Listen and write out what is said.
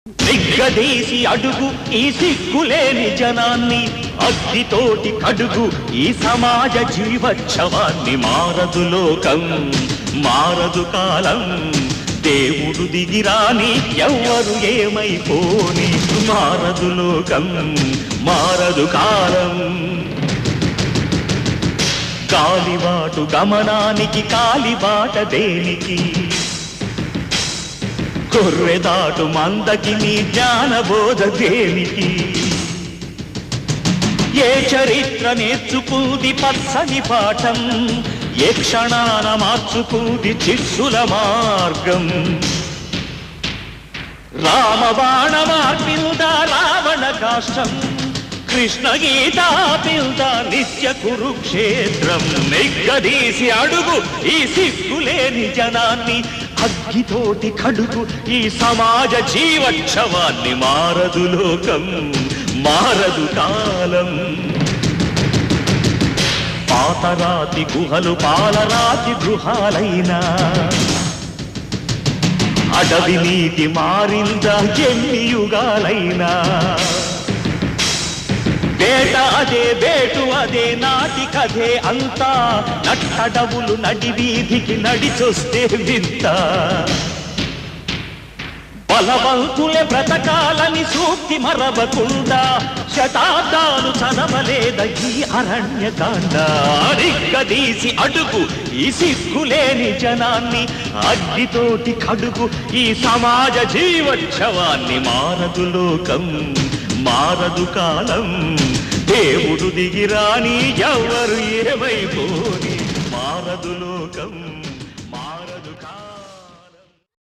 నిగ్గదీసి అడుగు ఈ సిగ్గులేని జనాన్ని, అగ్గితోటి కడుగు ఈ సమాజ జీవోత్సవాన్ని. మారదు లోకం, మారదు కాలం, దేవుడు దిగిరాని ఎవ్వరు ఏమైపోని. మారదు లోకం, మారదు కాలం. కాలిబాటు గమనానికి కాలిబాట దేనికి, కొర్రెదాటు మందకి నీ జ్ఞానబోధ దేనికి. ఏ చరిత్ర నేర్చుకుంది పచ్చని పాఠం, ఏ క్షణాన మార్చుకుంది చిస్సుల మార్గం. రామబాణ మార్పిల్దా రావణ కాష్టం, కృష్ణ గీతా పిల్దా నిత్య కురుక్షేత్రం. నిగ్గదీసి అడుగు ఈ సిగ్గులేని జనాన్ని, అగ్గితోటి కడుగు ఈ సమాజ జీవోత్సవాన్ని. మారదు లోకం, మారదు కాలం. పాతరాతి గుహలు పాలరాతి గృహాలైనా, అడవి నీటి మారిందా ఎన్ని యుగాలైనా. వేట అదే వేటు అదే నాటి కథే అంతా, నట్టడవులు నడి వీధికి నడిచొస్తే వింత. బలవంతులే బ్రతకాలని సూక్తి మరవకుండా, శతాబ్దాలు చదవలేద ఈ అరణ్యకాండ. నిగ్గదీసి అడుగు ఈ సిగ్గులేని జనాన్ని, అగ్గితోటి కడుగు ఈ సమాజ జీవోత్సవాన్ని. మారదు లోకం, మారదు కాలం, దేవుడు దిగిరాని ఎవ్వరు ఏమైపోని. మారదు లోకం.